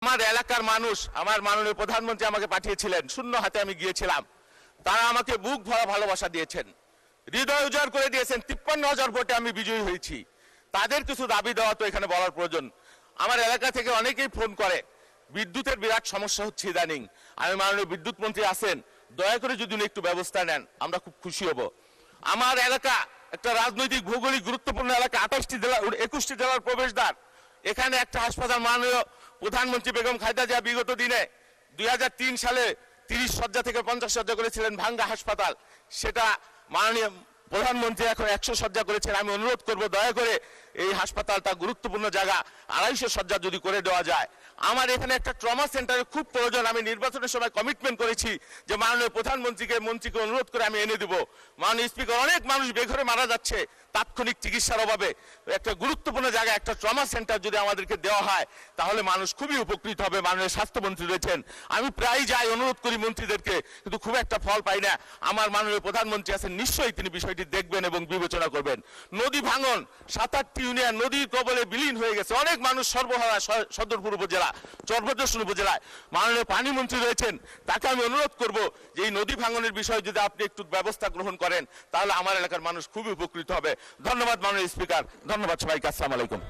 আমার এলাকার মানুষ, আমার মাননীয় প্রধানমন্ত্রী আমাকে পাঠিয়েছিলেন, শূন্য হাতে আমি গিয়েছিলাম। তারা আমাকে বুক ভরা ভালোবাসা দিয়েছেন, হৃদয় উজাড় করে দিয়েছেন। 53,000 ভোটে আমি বিজয়ী হয়েছি। তাদের কিছু দাবি দেওয়া তো এখানে বলার প্রয়োজন। আমার এলাকা থেকে অনেকেই ফোন করে, বিদ্যুতের বিরাট সমস্যা হচ্ছে ইদানিং। আমি মাননীয় বিদ্যুৎ মন্ত্রী আছেন, দয়া করে যদি উনি একটু ব্যবস্থা নেন আমরা খুব খুশি হব। আমার এলাকা একটা রাজনৈতিক ভৌগোলিক গুরুত্বপূর্ণ এলাকা, 28টি জেলা, 21টি জেলার প্রবেশদ্বার। এখানে একটা হাসপাতাল মাননীয় প্রধানমন্ত্রী বেগম খালেদা জিয়া বিগত দিনে 2003 সালে 30 শয্যা থেকে 50 শয্যা করেছিলেন ভাঙ্গা হাসপাতাল। সেটা মাননীয় প্রধানমন্ত্রী এখন 100 শয্যা করেছেন। আমি অনুরোধ করব দয়া করে এই হাসপাতালটা গুরুত্বপূর্ণ জায়গা, 250 শয্যা যদি করে দেওয়া যায়। আমার এখানে একটা ট্রমা সেন্টারের খুব প্রয়োজন। আমি নির্বাচনের সময় কমিটমেন্ট করেছি যে মাননীয় মন্ত্রীকে অনুরোধ করে আমি এনে দেব। মাননীয় স্পিকার, অনেক মানুষ বেঘরে মারা যাচ্ছে তাৎক্ষণিক চিকিৎসার অভাবে। একটা গুরুত্বপূর্ণ জায়গা, একটা ট্রমা সেন্টার যদি আমাদেরকে দেওয়া হয় তাহলে মানুষ খুবই উপকৃত হবে। মাননীয় স্বাস্থ্যমন্ত্রী রয়েছেন, আমি প্রায় যাই, অনুরোধ করি মন্ত্রীদেরকে, কিন্তু খুব একটা ফল পাই না। আমার মাননীয় প্রধানমন্ত্রী আছেন, নিশ্চয়ই তিনি বিষয়টি দেখবেন এবং বিবেচনা করবেন। নদী ভাঙন, 7-8টি ইউনিয়ন নদীর কবলে বিলীন হয়ে গেছে। অনেক মানুষ সর্বহারা সদরপুর উপজেলা, চরভদ্রেশ্বর উপজেলায়। মাননীয় পানি মন্ত্রী রয়েছেন, তাকে আমি অনুরোধ করব যে এই নদী ভাঙনের বিষয়ে যদি আপনি একটু ব্যবস্থা গ্রহণ করেন তাহলে আমার এলাকার মানুষ খুবই উপকৃত হবে। ধন্যবাদ মাননীয় স্পিকার, ধন্যবাদ সবাইকে। আসসালামু আলাইকুম।